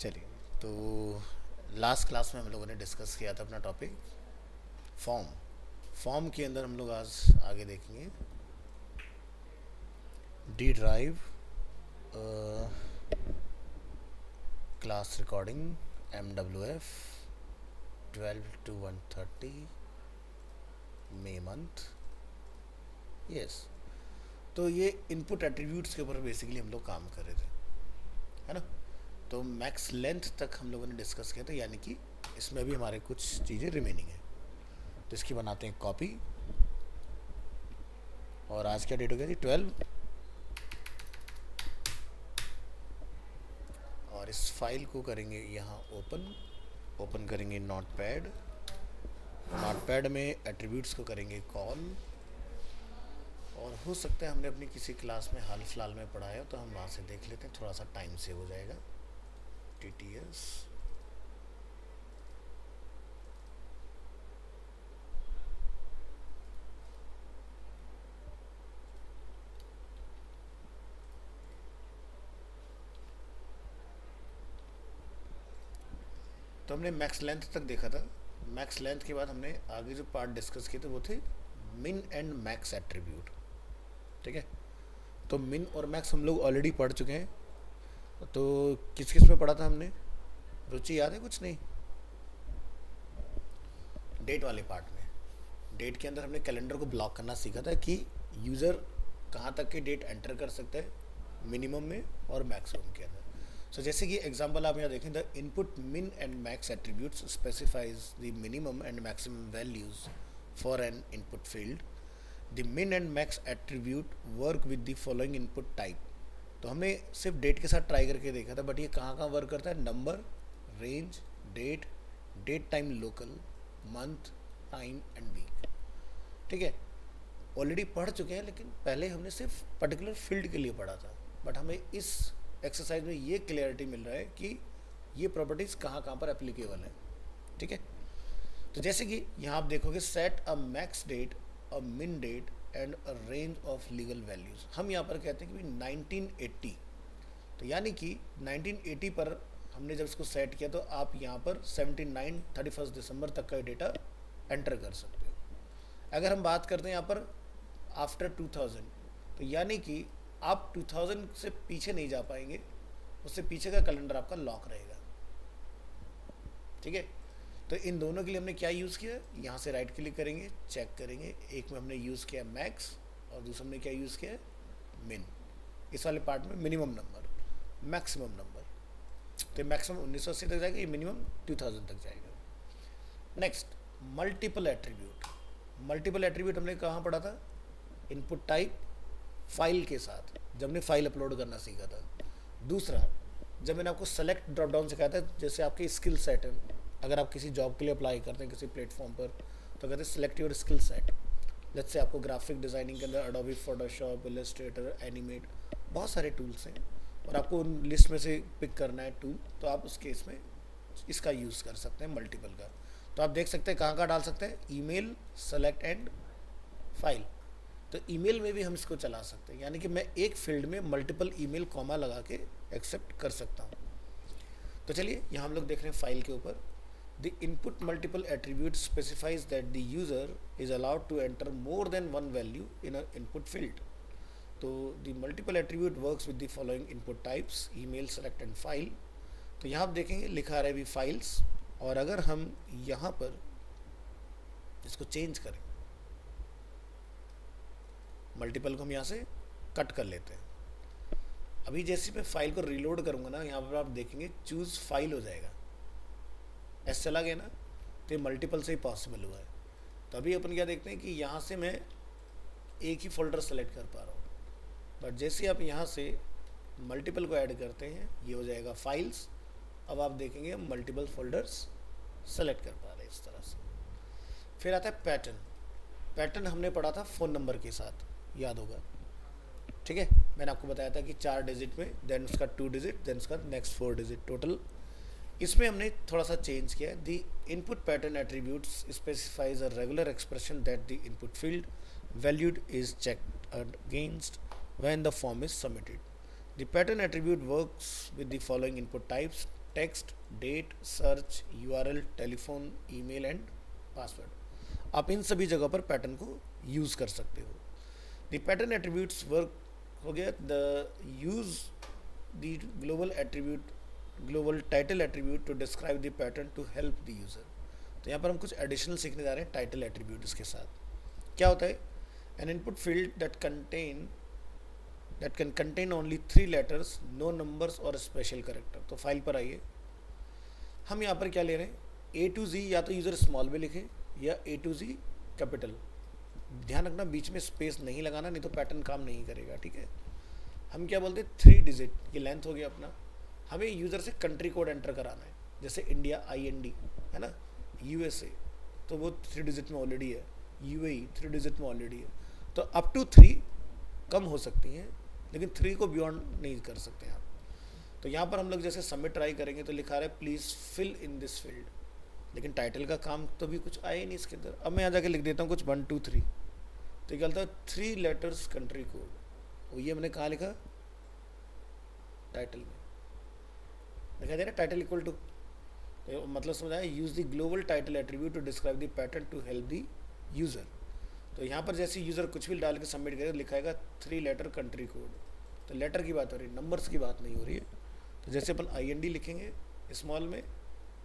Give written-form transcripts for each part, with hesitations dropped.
चलिए, तो last class में हम लोगों ने डिस्कस किया था अपना टॉपिक फॉर्म। फॉर्म के अंदर हम लोग आज आगे देखेंगे D drive, class recording MWF 12 to 130 मई मंथ। यस, तो ये इनपुट एट्रीब्यूट्स के ऊपर बेसिकली हम लोग काम कर रहे थे, है ना। तो मैक्स लेंथ तक हम लोगों ने डिस्कस किया था, यानी कि इसमें भी हमारे कुछ चीज़ें रिमेनिंग है, तो इसकी बनाते हैं कॉपी। और आज क्या डेट हो गया जी? 12। और इस फाइल को करेंगे यहाँ ओपन करेंगे नोटपैड। नोटपैड में एट्रीब्यूट्स को करेंगे कॉल। और हो सकता है हमने अपनी किसी क्लास में हाल फिलहाल में पढ़ा है, तो हम वहाँ से देख लेते हैं, थोड़ा सा टाइम सेव हो जाएगा। TTS तो हमने मैक्स लेंथ तक देखा था। मैक्स लेंथ के बाद हमने आगे जो पार्ट डिस्कस किए थे वो थे मिन एंड मैक्स एट्रीब्यूट। ठीक है, तो मिन और मैक्स हम लोग ऑलरेडी पढ़ चुके हैं। तो किस किस में पढ़ा था हमने? रुचि याद है? कुछ नहीं। डेट वाले पार्ट में, डेट के अंदर हमने कैलेंडर को ब्लॉक करना सीखा था कि यूज़र कहाँ तक की डेट एंटर कर सकता है, मिनिमम में और मैक्सिमम के अंदर। सो जैसे कि एग्जांपल आप यहाँ देखें, the input min and max attributes specifies the minimum and maximum values for an input field. The min and max attribute work with the following input type. तो हमने सिर्फ डेट के साथ ट्राई करके देखा था, बट ये कहाँ कहाँ वर्क करता है? Number, range, date, date time local, month, time and week. ठीक है, ऑलरेडी पढ़ चुके हैं, लेकिन पहले हमने सिर्फ पर्टिकुलर फील्ड के लिए पढ़ा था। बट हमें इस एक्सरसाइज में ये क्लियरिटी मिल रहा है कि ये प्रॉपर्टीज़ कहाँ कहाँ पर एप्लीकेबल है। ठीक है, तो जैसे कि यहाँ आप देखोगे, set a max date, a min date and a range of legal values. हम यहाँ पर कहते हैं कि 1980, तो यानी कि 1980 पर हमने जब इसको सेट किया, तो आप यहाँ पर 79 31 दिसंबर तक का डेटा एंटर कर सकते हो। अगर हम बात करते हैं यहाँ पर आफ्टर 2000, तो यानी कि आप 2000 से पीछे नहीं जा पाएंगे, उससे पीछे का कैलेंडर आपका लॉक रहेगा। ठीक है, तो इन दोनों के लिए हमने क्या यूज़ किया? यहाँ से राइट क्लिक करेंगे, चेक करेंगे। एक में हमने यूज़ किया मैक्स और दूसरे में क्या यूज़ किया? मिन। इस वाले पार्ट में मिनिमम नंबर, मैक्सिमम नंबर। तो मैक्सिमम 1980 तक जाएगा, ये मिनिमम 2000 तक जाएगा। Next, multiple attribute. Multiple attribute हमने कहाँ पढ़ा था? इनपुट टाइप फाइल के साथ, जब हमने फाइल अपलोड करना सीखा था। दूसरा, जब मैंने आपको सेलेक्ट ड्रॉप डाउन सिखाया था, जैसे आपके स्किल सेट है, अगर आप किसी जॉब के लिए अप्लाई करते हैं किसी प्लेटफॉर्म पर, तो कहते हैं सिलेक्ट योर स्किल सेट। जैसे से आपको ग्राफिक डिज़ाइनिंग के अंदर एडोबी फोटोशॉप, इलस्ट्रेटर, एनिमेट, बहुत सारे टूल्स हैं, और आपको उन लिस्ट में से पिक करना है टूल, तो आप उस केस में इसका यूज़ कर सकते हैं, मल्टीपल का। तो आप देख सकते हैं कहाँ कहाँ डाल सकते हैं, ईमेल, सेलेक्ट एंड फाइल। तो ईमेल में भी हम इसको चला सकते हैं, यानी कि मैं एक फील्ड में मल्टीपल ईमेल कॉमा लगा के एक्सेप्ट कर सकता हूँ। तो चलिए यहाँ हम लोग देख रहे हैं फाइल के ऊपर। The input multiple attribute specifies that the user is allowed to enter more than one value in a input field. तो the multiple attribute works with the following input types, email, select and file. तो यहाँ आप देखेंगे लिखा रहा है अभी files, और अगर हम यहाँ पर इसको चेंज करें, मल्टीपल को हम यहाँ से कट कर लेते हैं। अभी जैसे मैं फाइल को रीलोड करूँगा ना, यहाँ पर आप देखेंगे चूज़ फाइल हो जाएगा, ऐसे चला गया ना, तो ये मल्टीपल से ही पॉसिबल हुआ है। तो अभी अपन क्या देखते हैं कि यहाँ से मैं एक ही फोल्डर सेलेक्ट कर पा रहा हूँ, बट जैसे आप यहाँ से मल्टीपल को ऐड करते हैं, ये हो जाएगा फाइल्स। अब आप देखेंगे हम मल्टीपल फोल्डर्स सेलेक्ट कर पा रहे हैं इस तरह से। फिर आता है पैटर्न। पैटर्न हमने पढ़ा था फ़ोन नंबर के साथ, याद होगा। ठीक है, मैंने आपको बताया था कि 4 डिजिट में, देन उसका 2 डिजिट, देन उसका नेक्स्ट 4 डिजिट टोटल। इसमें हमने थोड़ा सा चेंज किया है। The input pattern attributes specifies a regular expression that the input field valued is checked against when the form is submitted. The pattern attribute works with the following input types, text, date, search, URL, telephone, email and password. आप इन सभी जगह पर pattern को use कर सकते हो। The pattern attributes work हो गया। The use the global attribute, global title attribute to describe the pattern to help the user. तो यहाँ पर हम कुछ एडिशनल सीखने जा रहे हैं टाइटल एट्रीब्यूट इसके साथ। क्या होता है? N input field that can contain only 3 letters, no numbers और स्पेशल करेक्टर। तो फाइल पर आइए, हम यहाँ पर क्या ले रहे हैं? A to Z या तो यूज़र स्मॉल में लिखे या A to Z कैपिटल। ध्यान रखना बीच में स्पेस नहीं लगाना, नहीं तो पैटर्न काम नहीं करेगा, ठीक है। हम क्या बोलते हैं? 3 डिजिट, ये लेंथ हो गया अपना। हमें यूज़र से कंट्री कोड एंटर कराना है, जैसे इंडिया IND है ना, USA तो वो 3 डिजिट में ऑलरेडी है, UAE 3 डिजिट में ऑलरेडी है। तो अप टू 3 कम हो सकती हैं, लेकिन 3 को बियॉन्ड नहीं कर सकते आप। तो यहाँ पर हम लोग जैसे सबमिट ट्राई करेंगे तो लिखा रहा है please fill in this field, लेकिन टाइटल का काम तो भी कुछ आया ही नहीं इसके अंदर। अब मैं यहाँ जाके लिख देता हूँ कुछ 1 2 3, तो ये कहता है 3 लेटर्स कंट्री कोड। वो ये मैंने कहाँ लिखा? टाइटल में दिखाई दे रहा है, टाइटल इक्वल टू, तो मतलब समझ आया, use the global title attribute to describe the pattern to help the user. तो यहाँ पर जैसे यूज़र कुछ भी डाल के सबमिट करेगा लिखाएगा 3 लेटर कंट्री कोड। तो लेटर की बात हो रही है, नंबर्स की बात नहीं हो रही है। तो जैसे अपन IND लिखेंगे स्मॉल में,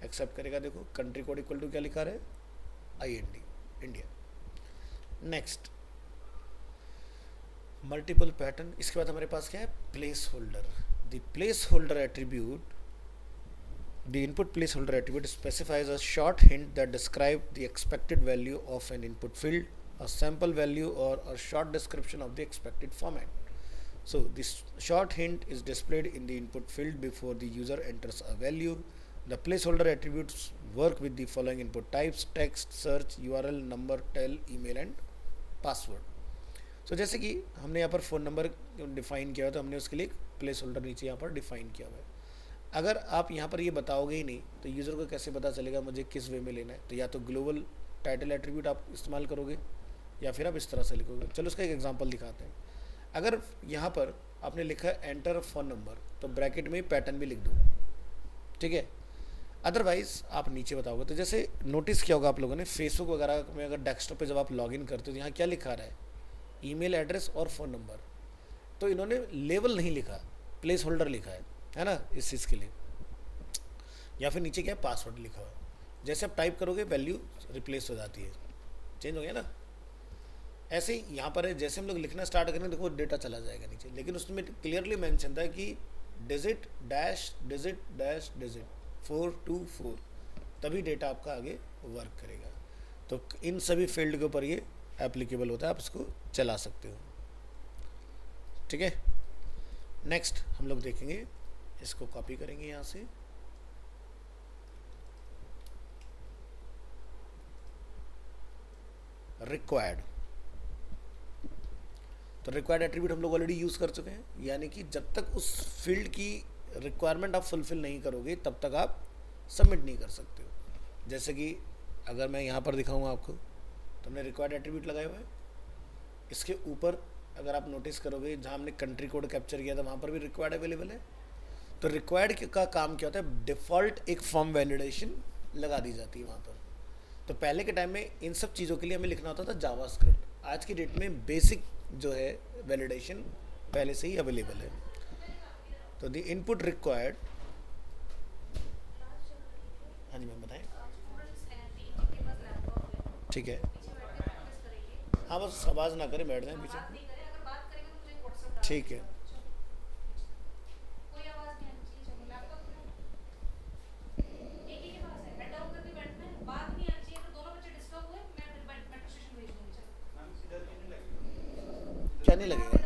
एक्सेप्ट करेगा, देखो कंट्री कोड इक्वल टू क्या लिखा रहा है? IND, India. Next, multiple pattern. इसके बाद हमारे पास क्या है? Place holder. The place holder attribute, the input placeholder attribute specifies a short hint that describes the expected value of an input field, a sample value or a short description of the expected format. So this short hint is displayed in the input field before the user enters a value. The placeholder attributes work with the following input types: text, search, URL, number, tel, email and password. So जैसे कि हमने यहाँ पर phone number define किया है, तो हमने उसके लिए एक प्लेस होल्डर नीचे यहाँ पर डिफाइन किया हुआ है। अगर आप यहाँ पर ये बताओगे ही नहीं तो यूज़र को कैसे पता चलेगा मुझे किस वे में लेना है? तो या तो ग्लोबल टाइटल एट्रीब्यूट आप इस्तेमाल करोगे या फिर आप इस तरह से लिखोगे। चलो उसका एक एग्जांपल दिखाते हैं। अगर यहाँ पर आपने लिखा है एंटर फ़ोन नंबर, तो ब्रैकेट में पैटर्न भी लिख दो, ठीक है। अदरवाइज़ आप नीचे बताओगे। तो जैसे नोटिस किया होगा आप लोगों ने, फेसबुक वगैरह में अगर डेस्कटॉप पे जब आप लॉगिन करते हो तो यहाँ क्या लिखा रहा है? ईमेल एड्रेस और फ़ोन नंबर। तो इन्होंने लेवल नहीं लिखा, प्लेस होल्डर लिखा है ना, इस चीज़ के लिए। या फिर नीचे क्या है? पासवर्ड लिखा हुआ है। जैसे आप टाइप करोगे वैल्यू रिप्लेस हो जाती है, चेंज हो गया ना। ऐसे ही यहाँ पर है, जैसे हम लोग लिखना स्टार्ट करेंगे देखो डेटा चला जाएगा नीचे, लेकिन उसमें क्लियरली मेंशन था कि digit dash digit dash digit 424, तभी डेटा आपका आगे वर्क करेगा। तो इन सभी फील्ड के ऊपर ये एप्लीकेबल होता है, आप इसको चला सकते हो, ठीक है। नेक्स्ट हम लोग देखेंगे, इसको कॉपी करेंगे यहाँ से, रिक्वायर्ड। तो रिक्वायर्ड एट्रीब्यूट हम लोग ऑलरेडी यूज़ कर चुके हैं, यानी कि जब तक उस फील्ड की रिक्वायरमेंट आप फुलफिल नहीं करोगे तब तक आप सबमिट नहीं कर सकते हो। जैसे कि अगर मैं यहाँ पर दिखाऊंगा आपको, तो हमने रिक्वायर्ड एट्रीब्यूट लगाया हुआ है। इसके ऊपर अगर आप नोटिस करोगे, जहाँ हमने कंट्री कोड कैप्चर किया था वहाँ पर भी रिक्वायर्ड अवेलेबल है। तो रिक्वायर्ड का काम क्या होता है? डिफ़ॉल्ट एक फॉर्म वैलिडेशन लगा दी जाती है वहाँ पर। तो पहले के टाइम में इन सब चीज़ों के लिए हमें लिखना होता था जावास्क्रिप्ट। आज की डेट में बेसिक जो है वैलिडेशन पहले से ही अवेलेबल है। तो द इनपुट रिक्वायर्ड, हाँ जी मैम बताएं। ठीक है, हाँ बस आवाज़ ना करें, बैठ जाएं पीछे, ठीक है। क्या नहीं लगेगा?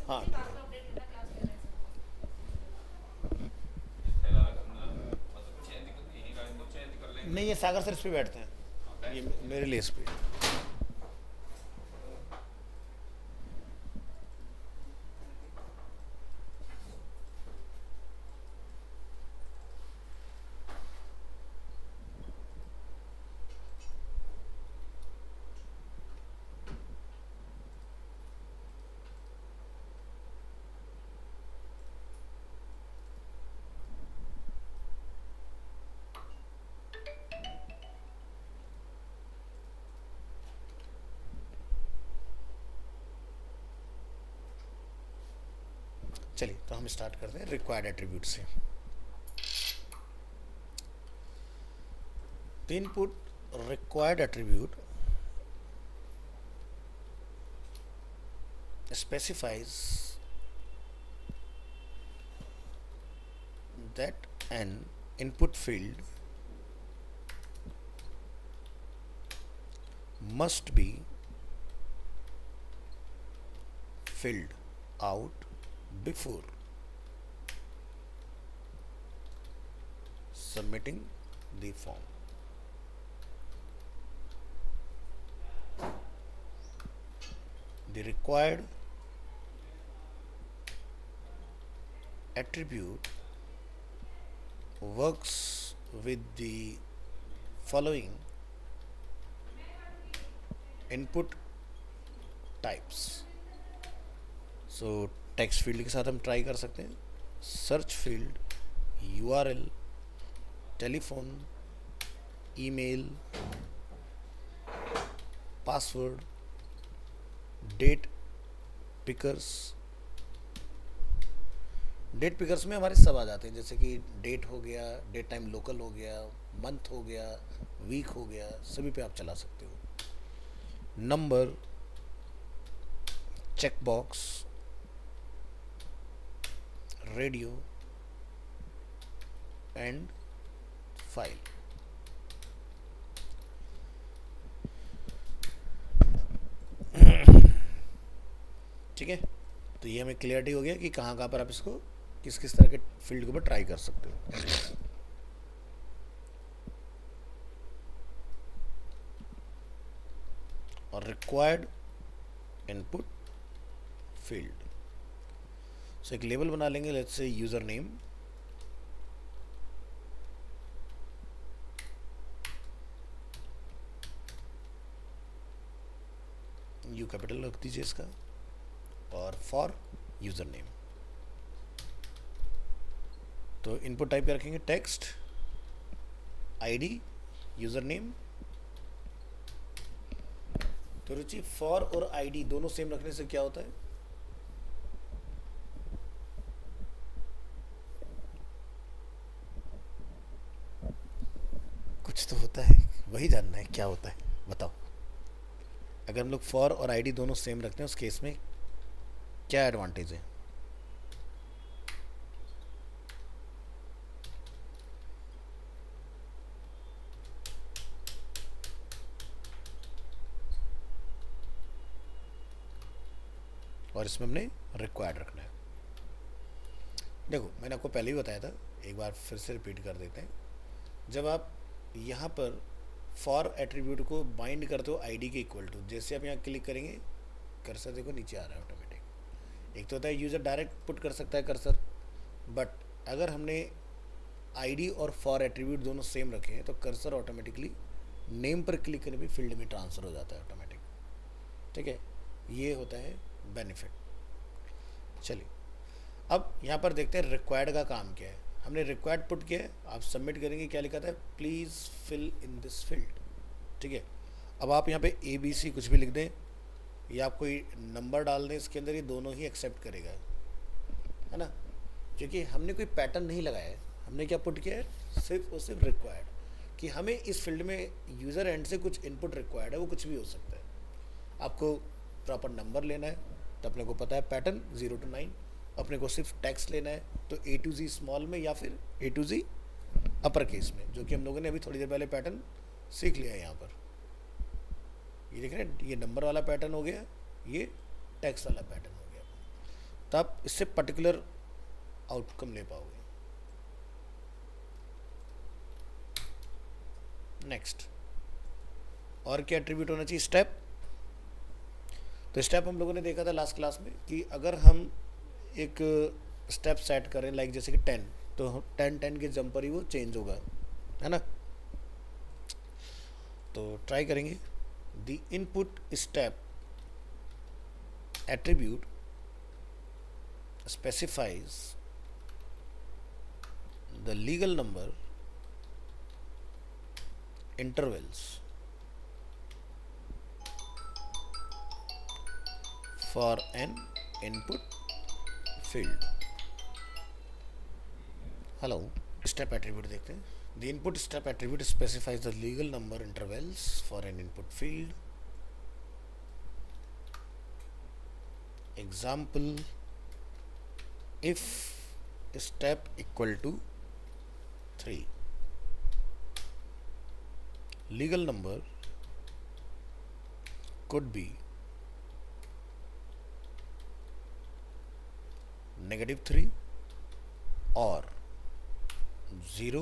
हाँ नहीं, ये सागर सर इस पे बैठते हैं, ये मेरे लिए इस पे। चलिए तो हम स्टार्ट करते हैं रिक्वायर्ड एट्रीब्यूट से। The input required attribute specifies that an input field must be filled out before submitting the form. The required attribute works with the following input types. So text field के साथ हम try कर सकते हैं, search field, URL, telephone, email, password, date pickers. Date pickers में हमारे सब आ जाते हैं, जैसे कि डेट हो गया, डेट टाइम लोकल हो गया, मंथ हो गया, वीक हो गया, सभी पे आप चला सकते हो। Number, check box, radio and file. ठीक है, तो ये हमें क्लियरिटी हो गया कि कहाँ कहाँ पर आप इसको किस किस तरह के फील्ड के ऊपर ट्राई कर सकते हो। और रिक्वायर्ड इनपुट फील्ड, सो एक लेबल बना लेंगे, let's say user name, you capital रख दीजिए इसका, और फॉर यूजर नेम। तो इनपुट टाइप क्या रखेंगे, टेक्स्ट, आईडी, यूजर नेम। तो रुचि फॉर और आईडी दोनों सेम रखने से क्या होता है, कुछ तो होता है, वही जानना है क्या होता है, बताओ। अगर हम लोग फॉर और आईडी दोनों सेम रखते हैं उस केस में क्या एडवांटेज है, और इसमें हमने रिक्वायर्ड रखना है। देखो मैंने आपको पहले ही बताया था, एक बार फिर से रिपीट कर देते हैं। जब आप यहाँ पर फॉर एट्रीब्यूट को बाइंड करते हो आईडी के इक्वल टू, जैसे आप यहाँ क्लिक करेंगे कर्सर देखो नीचे आ रहा है ऑटोमेटिक। एक तो होता है यूज़र डायरेक्ट पुट कर सकता है कर्सर, बट अगर हमने आईडी और फॉर एट्रीब्यूट दोनों सेम रखे हैं तो कर्सर ऑटोमेटिकली नेम पर क्लिक करने पे फील्ड में ट्रांसफ़र हो जाता है ऑटोमेटिक। ठीक है, ये होता है बेनिफिट। चलिए अब यहाँ पर देखते हैं रिक्वायर्ड का काम क्या है। हमने रिक्वायर्ड पुट किया है, आप सबमिट करेंगे, क्या लिखा था, please fill in this field. ठीक है, अब आप यहाँ पे ABC कुछ भी लिख दें या आप कोई नंबर डाल दें इसके अंदर, ये दोनों ही एक्सेप्ट करेगा, है ना, क्योंकि हमने कोई पैटर्न नहीं लगाया है। हमने क्या पुट किया है, सिर्फ और सिर्फ रिक्वायर्ड, कि हमें इस फील्ड में यूज़र एंड से कुछ इनपुट रिक्वायर्ड है, वो कुछ भी हो सकता है। आपको प्रॉपर नंबर लेना है तो अपने को पता है पैटर्न 0 to 9। अपने को सिर्फ टेक्स्ट लेना है तो A to Z स्मॉल में या फिर A to Z upper case में, जो कि हम लोगों ने अभी थोड़ी देर पहले पैटर्न सीख लिया है। यहाँ पर ये देख रहे हैं, ये नंबर वाला पैटर्न हो गया, ये टेक्स्ट वाला पैटर्न हो गया, तो आप इससे पर्टिकुलर आउटकम ले पाओगे। नेक्स्ट, और क्या एट्रीब्यूट होना चाहिए, स्टेप। तो स्टेप हम लोगों ने देखा था लास्ट क्लास में कि अगर हम एक स्टेप सेट करें, लाइक जैसे कि 10, तो 10 के जंप पर ही वो चेंज होगा, है ना। तो ट्राई करेंगे, the input step attribute specifies the legal number intervals for an input field। Hello, step attribute देखते हैं. The input step attribute specifies the legal number intervals for an input field. Example, if step equal to 3, legal number could be -3 or 0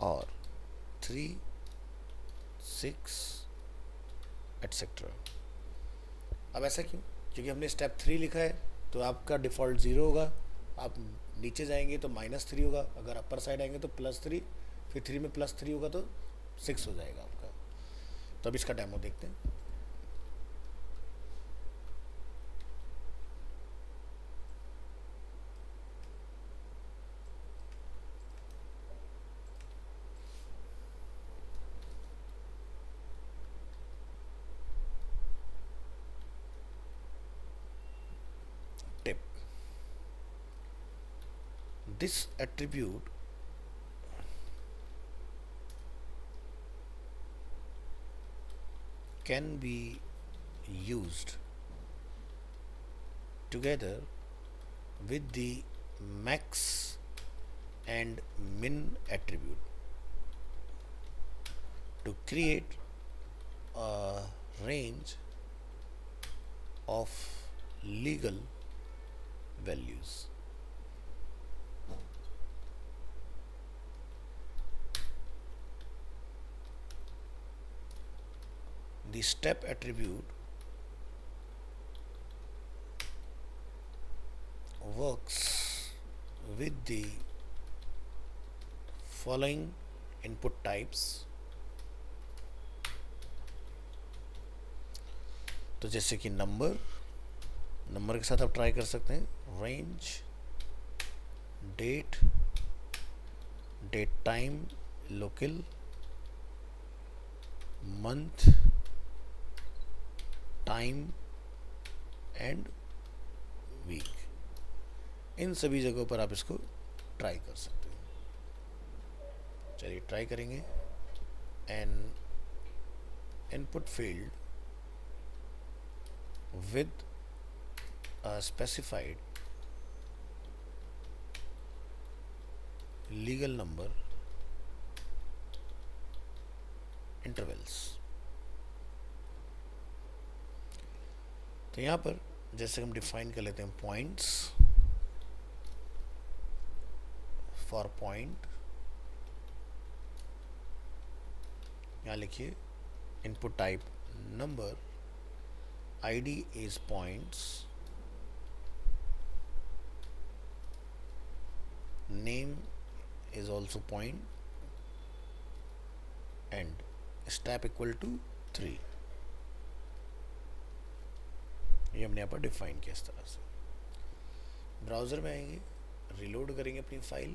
or 3, 6 etc. अब ऐसा क्यों? क्योंकि हमने step 3 लिखा है तो आपका डिफ़ॉल्ट 0 होगा. आप नीचे जाएंगे तो -3 होगा, अगर अपर साइड आएंगे तो +3, फिर 3 में +3 होगा तो 6 हो जाएगा आपका. तो अब इसका डेमो देखते हैं. Tip, this attribute can be used together with the max and min attribute to create a range of legal values. The step attribute works with the following input types. तो जैसे कि नंबर के साथ आप try कर सकते हैं, range, date time, local, month, time and week. इन सभी जगहों पर आप इसको ट्राई कर सकते हैं. चलिए ट्राई करेंगे. N input field with a specified legal number intervals. तो यहाँ पर जैसे हम डिफाइन कर लेते हैं पॉइंट्स. फॉर पॉइंट यहाँ लिखिए input type number, ID is points, name is also point, and step equal to 3. ये हमने यहाँ पर डिफाइन किया इस तरह से. ब्राउज़र में आएंगे, रिलोड करेंगे अपनी फाइल.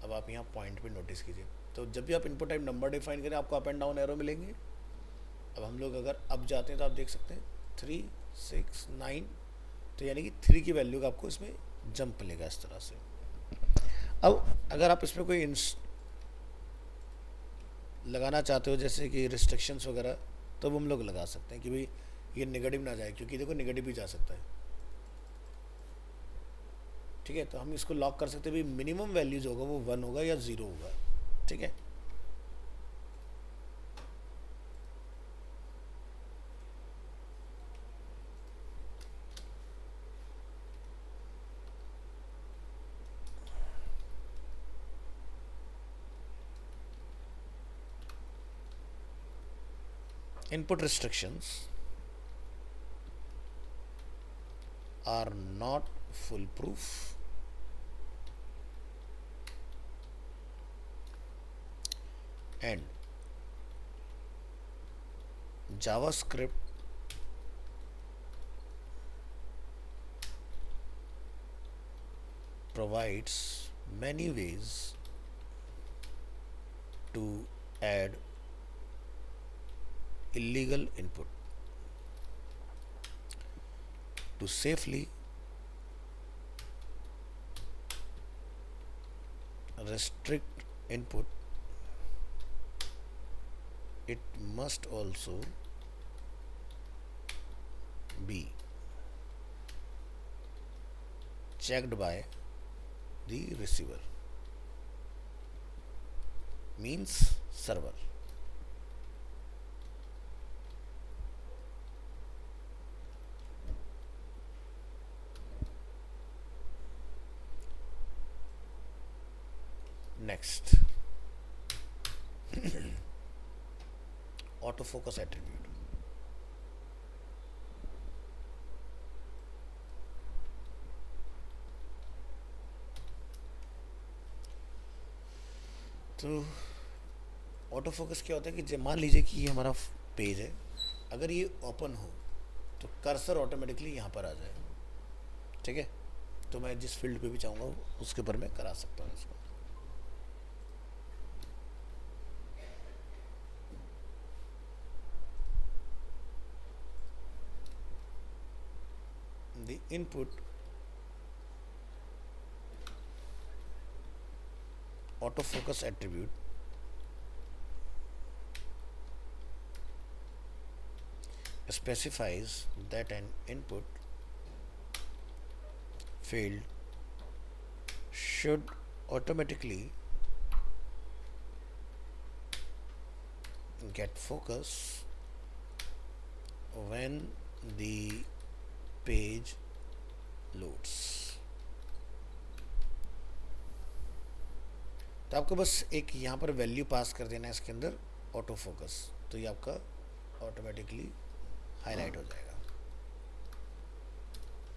अब आप यहाँ पॉइंट पे नोटिस कीजिए, तो जब भी आप इनपुट टाइप नंबर डिफाइन करें आपको अप एंड डाउन एरो मिलेंगे. अब हम लोग अगर अब जाते हैं तो आप देख सकते हैं 3, 6, 9, तो यानी कि 3 की वैल्यू का आपको इसमें जंप मिलेगा इस तरह से. अब अगर आप इसमें कोई लगाना चाहते हो जैसे कि रिस्ट्रिक्शंस वगैरह, तो वो हम लोग लगा सकते हैं कि भाई ये नेगेटिव ना जाए, क्योंकि देखो नेगेटिव भी जा सकता है. ठीक है, तो हम इसको लॉक कर सकते हैं भाई मिनिमम वैल्यू जो होगा वो 1 होगा या 0 होगा. ठीक है, input restrictions are not foolproof and JavaScript provides many ways to add illegal input. To safely restrict input, it must also be checked by the receiver, means server. Next, autofocus attribute. तो auto focus क्या होता है कि जब मान लीजिए कि ये हमारा पेज है, अगर ये ओपन हो तो कर्सर ऑटोमेटिकली यहाँ पर आ जाए। ठीक है, तो मैं जिस फील्ड पे भी चाहूँगा उसके ऊपर मैं करा सकता हूँ इसको। The input autofocus attribute specifies that an input field should automatically get focus when the page loads. तो आपको बस एक यहाँ पर वैल्यू पास कर देना है इसके अंदर ऑटो फोकस, तो ये आपका ऑटोमेटिकली हाईलाइट हो जाएगा।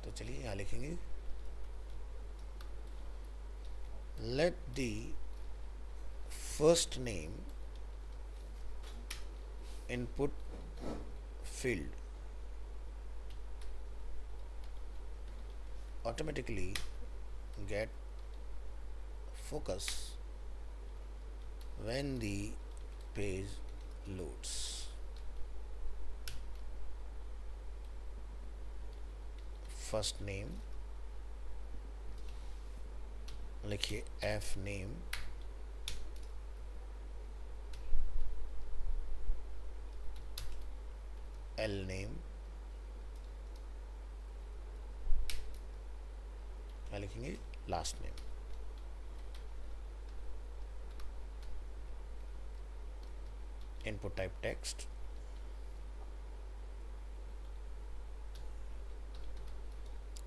तो चलिए यहाँ लिखेंगे let the first name input field automatically get focus when the page loads. First name लिखिए f name, l name, यहाँ लिखेंगे last name. Input type text,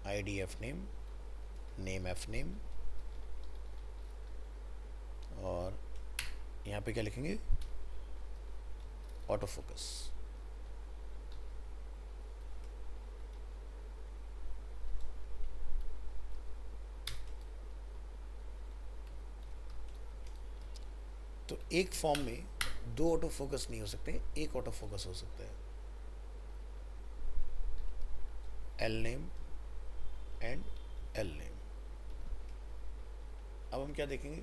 ID F name F name, और यहाँ पे क्या लिखेंगे ऑटो फोकस। तो एक फॉर्म में दो ऑटो फोकस नहीं हो सकते, एक ऑटो फोकस हो सकता है। L name and L name. अब हम क्या देखेंगे,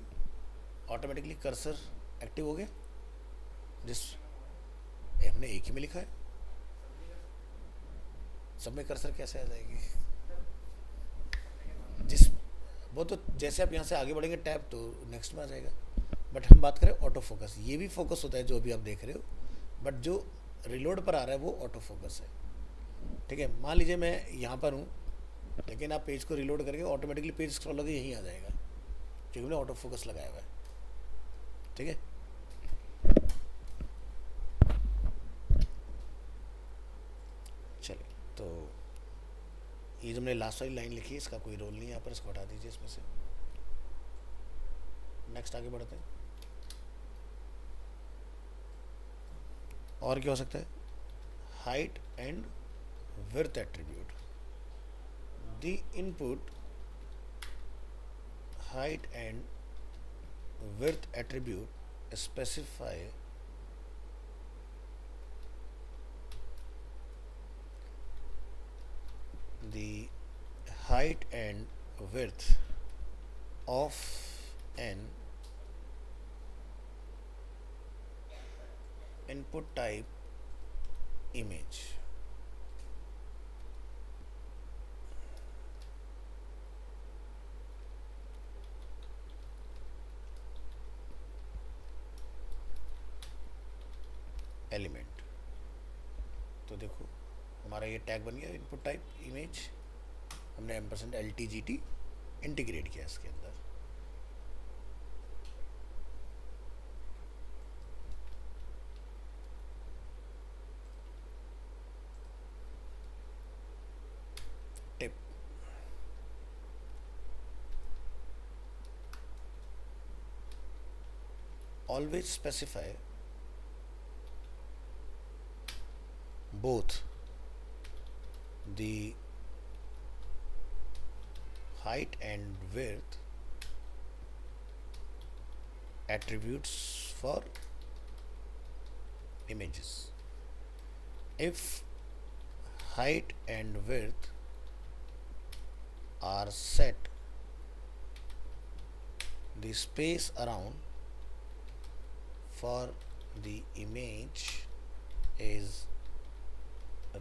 ऑटोमेटिकली कर्सर एक्टिव हो गया, जिस हमने एक ही में लिखा है, सब में कर्सर कैसे आ जाएगी? जिस वो तो जैसे आप यहाँ से आगे बढ़ेंगे टैब तो नेक्स्ट में आ जाएगा, बट हम बात करें ऑटो फोकस, ये भी फोकस होता है जो अभी आप देख रहे हो, बट जो रिलोड पर आ रहा है वो ऑटो फोकस है। ठीक है, मान लीजिए मैं यहाँ पर हूँ, लेकिन आप पेज को रिलोड करके ऑटोमेटिकली पेज स्क्रॉल होकर यहीं आ जाएगा क्योंकि मैंने ऑटो फोकस लगाया हुआ है। ठीक है, चलिए, तो ये जो मैंने लास्ट वाली लाइन लिखी है इसका कोई रोल नहीं है यहाँ पर, इसको हटा दीजिए इसमें से। नेक्स्ट आगे बढ़ते हैं। और क्या हो सकता है, height and width attribute. The input height and width attribute specify the height and width of an input type image. Element. तो देखो हमारा ये टैग बन गया इनपुट टाइप इमेज, हमने एम्परसेंड LTGT इंटीग्रेट किया इसके अंदर। Tip, always specify both the height and width attributes for images. If height and width are set, the space around for the image is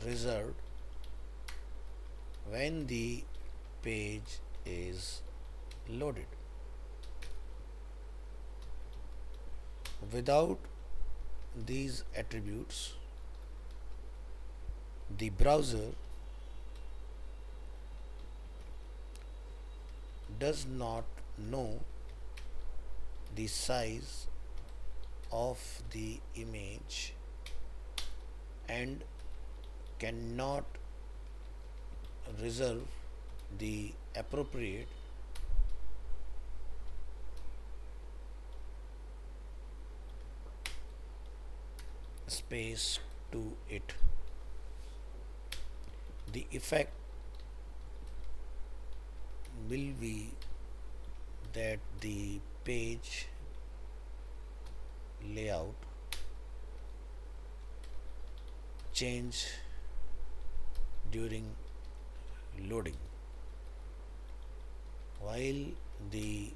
reserved when the page is loaded. Without these attributes, the browser does not know the size of the image and cannot reserve the appropriate space to it. The effect will be that the page layout change during loading while the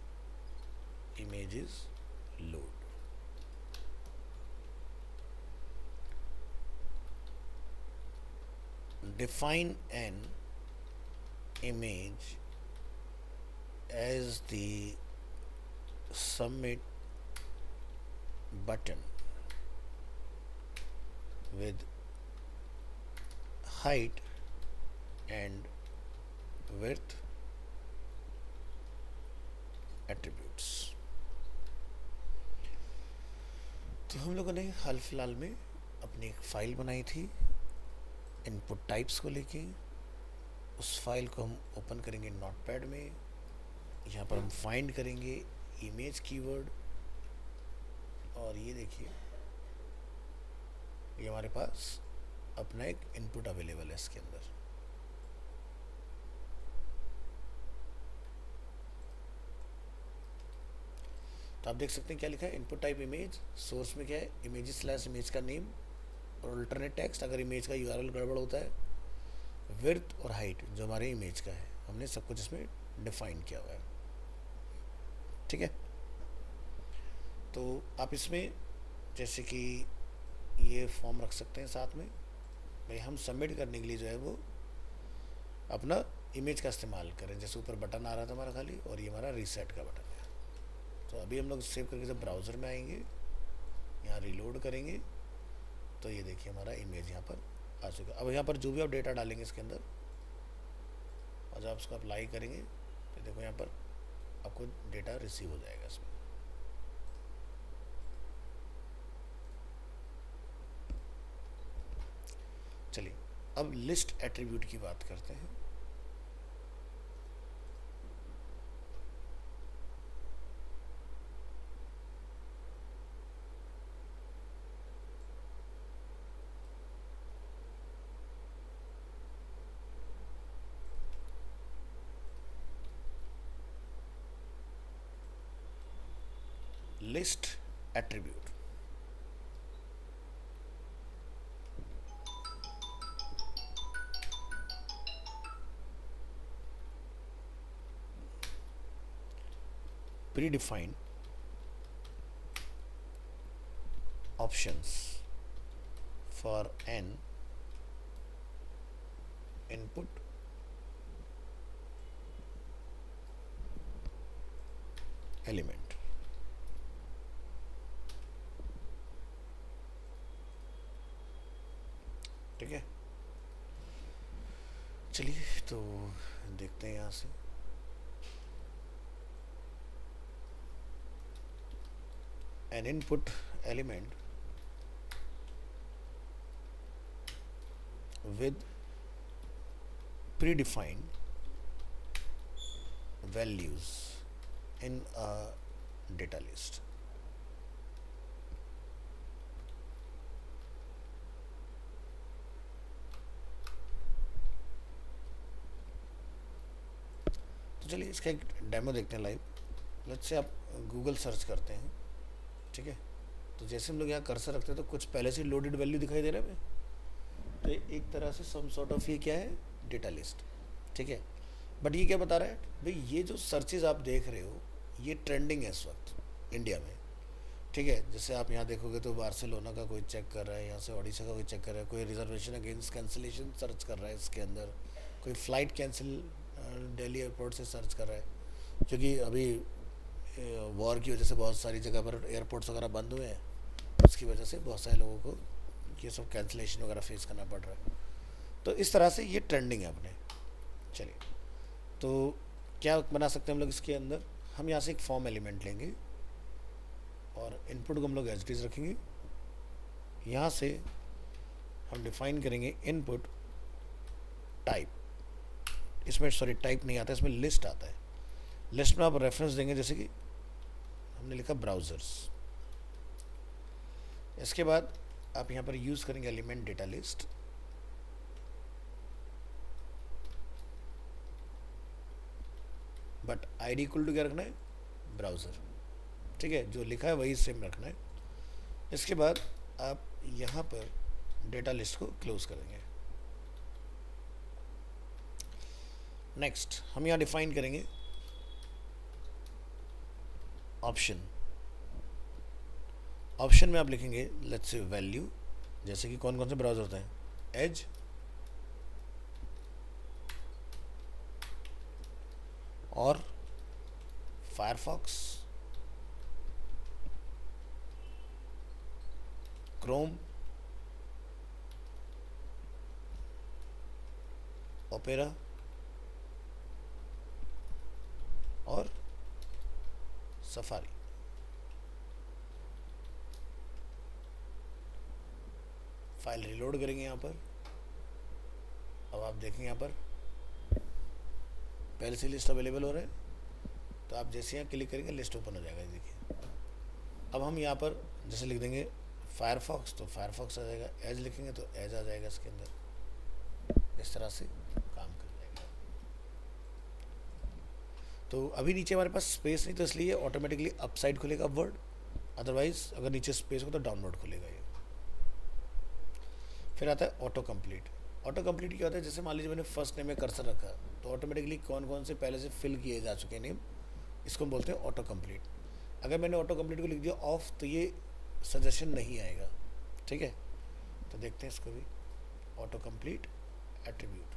images load. Define an image as the submit button with height and width attributes. तो हम लोगों ने हाल फिलहाल में अपनी एक file बनाई थी इनपुट टाइप्स को लेके। उस फाइल को हम ओपन करेंगे नोटपैड में। यहाँ पर हम फाइंड करेंगे इमेज कीवर्ड और ये देखिए ये हमारे पास अपना एक इनपुट अवेलेबल है इसके अंदर। तो आप देख सकते हैं क्या लिखा है, इनपुट टाइप इमेज, सोर्स में क्या है इमेज स्लैश इमेज का नेम और अल्टरनेट टेक्स्ट अगर इमेज का यूआरएल गड़बड़ होता है, विड्थ और हाइट जो हमारे इमेज का है, हमने सब कुछ इसमें डिफाइन किया हुआ है। ठीक है, तो आप इसमें जैसे कि ये फॉर्म रख सकते हैं साथ में, भाई हम सबमिट करने के लिए जो है वो अपना इमेज का इस्तेमाल करें। जैसे ऊपर बटन आ रहा था हमारा खाली और ये हमारा रीसेट का बटन है। तो अभी हम लोग सेव करके जब ब्राउज़र में आएंगे, यहाँ रिलोड करेंगे तो ये देखिए हमारा इमेज यहाँ पर आ चुका। अब यहाँ पर जो भी आप डेटा डालेंगे इसके अंदर और जब आप उसको अप्लाई करेंगे तो देखो यहाँ पर आपको डेटा रिसीव हो जाएगा इसमें। चलिए अब लिस्ट एट्रीब्यूट की बात करते हैं। List attribute predefined options for an input element। चलिए तो देखते हैं यहाँ से। an input element with predefined values in a data list। तो चलिए इसका एक डेमो देखते हैं लाइव। लेट्स से आप गूगल सर्च करते हैं, ठीक है। तो जैसे हम लोग यहाँ कर्सर रखते हैं तो कुछ पहले से लोडेड वैल्यू दिखाई दे रहा है हमें। तो एक तरह से सम सॉर्ट ऑफ ये क्या है, डेटा लिस्ट, ठीक है। बट ये क्या बता रहा है भाई, ये जो सर्चेज आप देख रहे हो ये ट्रेंडिंग है इस वक्त इंडिया में, ठीक है। जैसे आप यहाँ देखोगे तो बार्सिलोना का कोई चेक कर रहा है, यहाँ से ओडिशा का कोई चेक कर रहा है, कोई रिजर्वेशन अगेंस्ट कैंसिलेशन सर्च कर रहा है इसके अंदर, कोई फ़्लाइट कैंसिल दिल्ली एयरपोर्ट से सर्च कर रहा है, क्योंकि अभी वॉर की वजह से बहुत सारी जगह पर एयरपोर्ट्स वगैरह बंद हुए हैं। उसकी वजह से बहुत सारे लोगों को ये सब कैंसिलेशन वगैरह फेस करना पड़ रहा है। तो इस तरह से ये ट्रेंडिंग है अपने। चलिए तो क्या बना सकते हैं हम लोग इसके अंदर, हम यहाँ से एक फॉर्म एलिमेंट लेंगे और इनपुट को हम लोग एज इट इज़ रखेंगे। यहाँ से हम डिफाइन करेंगे इनपुट टाइप। इसमें सॉरी टाइप नहीं आता, इसमें लिस्ट आता है। लिस्ट में आप रेफरेंस देंगे, जैसे कि हमने लिखा ब्राउज़र्स। इसके बाद आप यहाँ पर यूज़ करेंगे element data list. But ID equal to क्या रखना है, ब्राउज़र, ठीक है। जो लिखा है वही सेम रखना है। इसके बाद आप यहाँ पर डेटा लिस्ट को क्लोज करेंगे। नेक्स्ट हम यहाँ डिफाइन करेंगे ऑप्शन। ऑप्शन में आप लिखेंगे लेट्स से वैल्यू, जैसे कि कौन कौन से ब्राउज़र होते हैं, एज, और फायरफॉक्स, क्रोम, ओपेरा और सफारी। फाइल रिलोड करेंगे यहाँ पर। अब आप देखेंगे यहाँ पर पहले से लिस्ट अवेलेबल हो रहा है, तो आप जैसे यहाँ क्लिक करेंगे लिस्ट ओपन हो जाएगा। देखिए अब हम यहाँ पर जैसे लिख देंगे फायरफॉक्स तो फायरफॉक्स आ जाएगा, एज लिखेंगे तो एज आ जाएगा इसके अंदर। इस तरह से काम कर जाएगा। तो अभी नीचे हमारे पास स्पेस नहीं, तो इसलिए ऑटोमेटिकली अप साइड खुलेगा अपवर्ड, अदरवाइज अगर नीचे स्पेस हो तो डाउनवर्ड खुलेगा ये। फिर आता है ऑटो कंप्लीट। ऑटो कंप्लीट क्या होता है, जैसे मान लीजिए मैंने फर्स्ट नेम में कर्सर रखा तो ऑटोमेटिकली कौन कौन से पहले से फिल किए जा चुके हैं नेम, इसको हम बोलते हैं ऑटो कंप्लीट। अगर मैंने ऑटो कंप्लीट को लिख दिया ऑफ तो ये सजेशन नहीं आएगा, ठीक है। तो देखते हैं इसको भी, ऑटो कंप्लीट एट्रीब्यूट।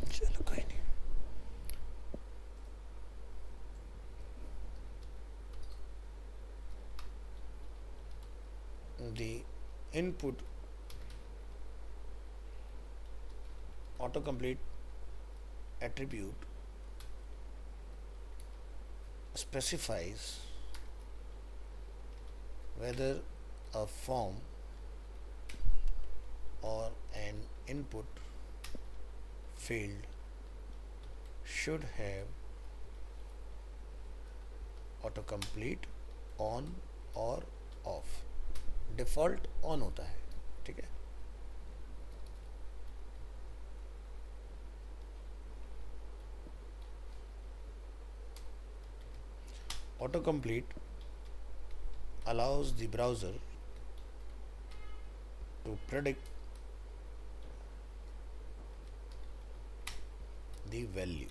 चलो कोई नहीं। The input autocomplete attribute specifies whether a form or an input field should have autocomplete on or off। Default on होता है, ठीक है। Autocomplete allows the browser to predict the value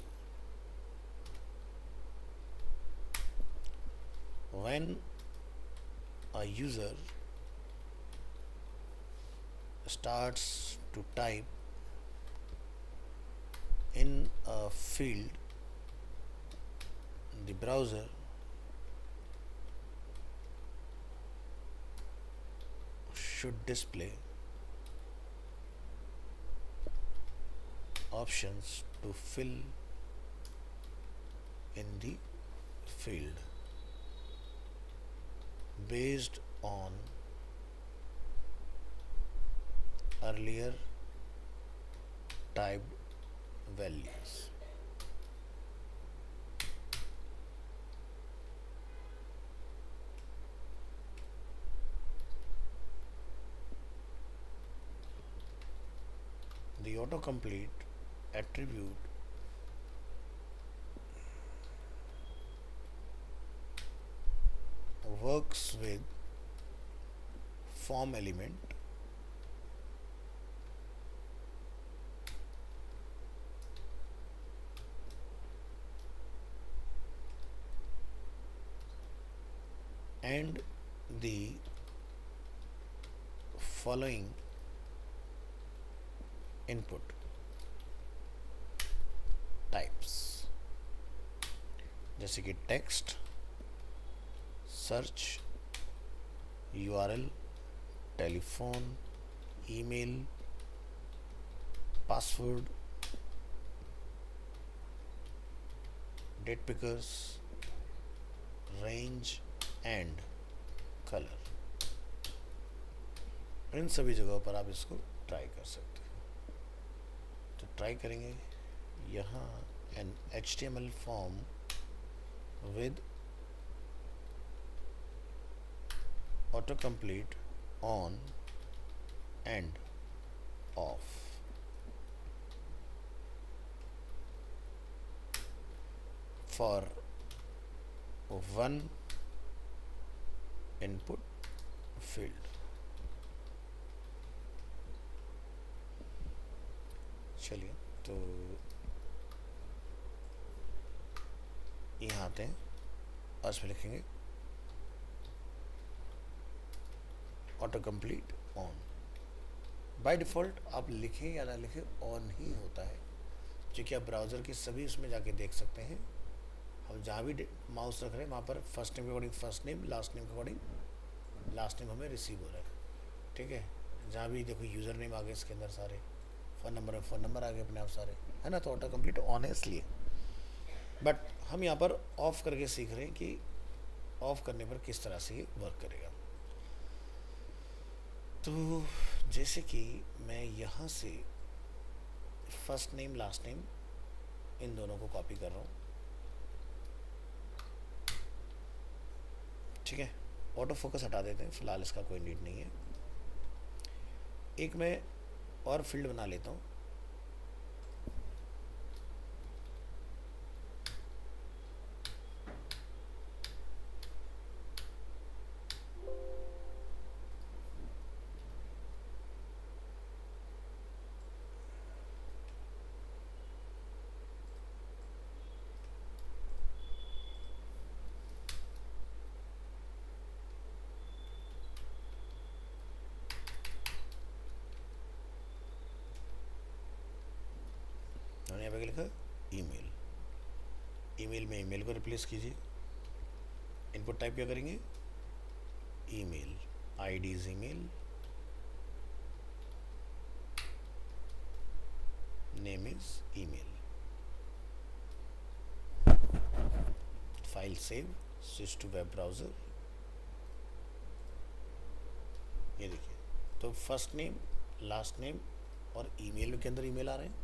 when a user starts to type in a field. The browser should display options to fill in the field based on earlier typed values. The autocomplete attribute works with form element and the following input types, जैसे कि text, search, URL, telephone, email, password, date pickers, range and colour. इन सभी जगहों पर आप इसको try कर सकते हैं। तो ट्राई करेंगे यहाँ an HTML form with autocomplete on and off. For one input field. चलिए तो यहाँ आते हैं और इसमें लिखेंगे auto complete on. By default आप लिखें या ना लिखें ऑन ही होता है, जो कि आप ब्राउज़र की सभी उसमें जाके देख सकते हैं। हम जहाँ भी माउस रख रहे हैं वहाँ पर फर्स्ट नेम के according first name, last name के अकॉर्डिंग लास्ट नेम हमें रिसीव हो रहा है। ठीक है, जहाँ भी देखो यूज़र नेम आ गए इसके अंदर सारे, फ़ोन नंबर आ गए अपने आप सारे, है ना। तो ऑटो कंप्लीट ऑन है इसलिए। बट हम यहाँ पर ऑफ़ करके सीख रहे हैं कि ऑफ़ करने पर किस तरह से ये वर्क करेगा। तो जैसे कि मैं यहाँ से first name last name in दोनों को कॉपी कर रहा हूँ। ठीक है, ऑटो फोकस हटा देते हैं, फिलहाल इसका कोई नीड नहीं है। एक मैं और फील्ड बना लेता हूँ। यहाँ पे लिखा ईमेल, ईमेल में ईमेल को रिप्लेस कीजिए। इनपुट टाइप क्या करेंगे, email, ID is email, name is email, file save, switch to web browser. ये देखिए, तो फर्स्ट नेम लास्ट नेम और ईमेल के अंदर ईमेल आ रहे हैं।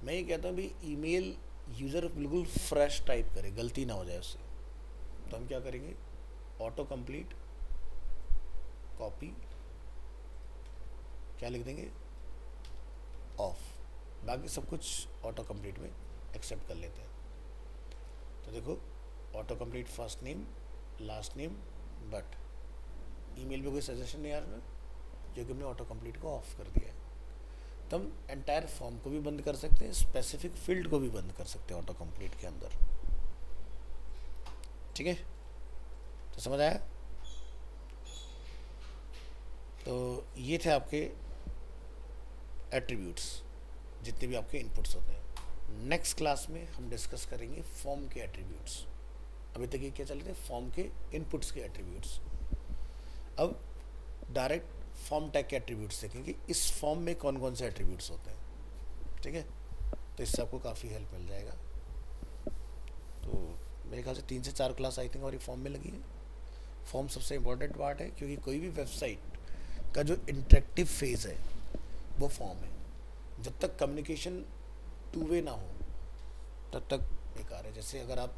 मैं ये कहता हूँ भी ईमेल यूज़र बिल्कुल फ्रेश टाइप करे, गलती ना हो जाए उससे। तो हम क्या करेंगे, ऑटो कंप्लीट कॉपी क्या लिख देंगे, ऑफ। बाकी सब कुछ ऑटो कंप्लीट में एक्सेप्ट कर लेते हैं। तो देखो auto complete first name last name but. Email पे कोई सजेशन नहीं आ रहा ना, क्योंकि हमने ऑटो कंप्लीट को ऑफ कर दिया है। तो हम एंटायर फॉर्म को भी बंद कर सकते हैं, स्पेसिफिक फील्ड को भी बंद कर सकते हैं ऑटो कंप्लीट के अंदर। ठीक है, तो समझ आया। तो ये थे आपके एट्रीब्यूट्स, जितने भी आपके इनपुट्स होते हैं। नेक्स्ट क्लास में हम डिस्कस करेंगे फॉर्म के एट्रीब्यूट्स। अभी तक ये क्या चल रहे थे, फॉर्म के इनपुट्स के एट्रीब्यूट्स। अब डायरेक्ट फॉर्म टैग के एट्रीब्यूट्स देखेंगे, इस फॉर्म में कौन कौन से एट्रीब्यूट्स होते हैं। ठीक है, तो इससे आपको काफ़ी हेल्प मिल जाएगा। तो मेरे ख्याल से 3 से 4 क्लास आई थिंक और ये फॉर्म में लगी है। फॉर्म सबसे इम्पोर्टेंट पार्ट है, क्योंकि कोई भी वेबसाइट का जो इंटरेक्टिव फेज़ है वो फॉर्म है। जब तक कम्युनिकेशन टू वे ना हो तब तक बेकार है। जैसे अगर आप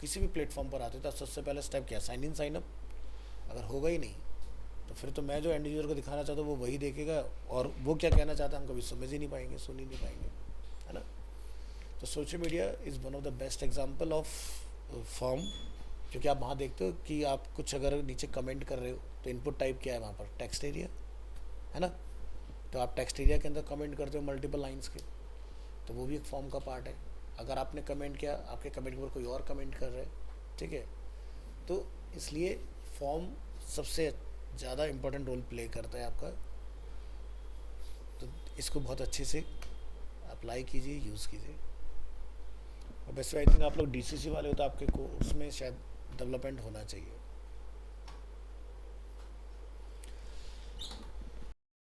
किसी भी प्लेटफॉर्म पर आते हो तो सबसे पहला स्टेप क्या है, साइन इन साइन अप। अगर होगा ही नहीं तो फिर तो मैं जो एंड यूजर को दिखाना चाहता हूँ वो वही देखेगा, और वो क्या कहना चाहता है हम कभी समझ ही नहीं पाएंगे, सुन ही नहीं पाएंगे, है ना। तो social media is one of the best example of form, क्योंकि आप वहाँ देखते हो कि आप कुछ अगर नीचे कमेंट कर रहे हो तो इनपुट टाइप क्या है वहाँ पर, टेक्स्ट एरिया, है ना। तो आप टेक्स्ट एरिया के अंदर कमेंट करते हो मल्टीपल लाइंस के, तो वो भी एक फॉर्म का पार्ट है। अगर आपने कमेंट किया, आपके कमेंट के ऊपर कोई और कमेंट कर रहा है, ठीक है, तो इसलिए फॉर्म सबसे ज़्यादा इम्पोर्टेंट रोल प्ले करता है आपका। तो इसको बहुत अच्छे से अप्लाई कीजिए, यूज़ कीजिए। और वैसे आई थिंक आप लोग डीसीसी वाले हो तो आपके कोर्स में शायद डेवलपमेंट होना चाहिए।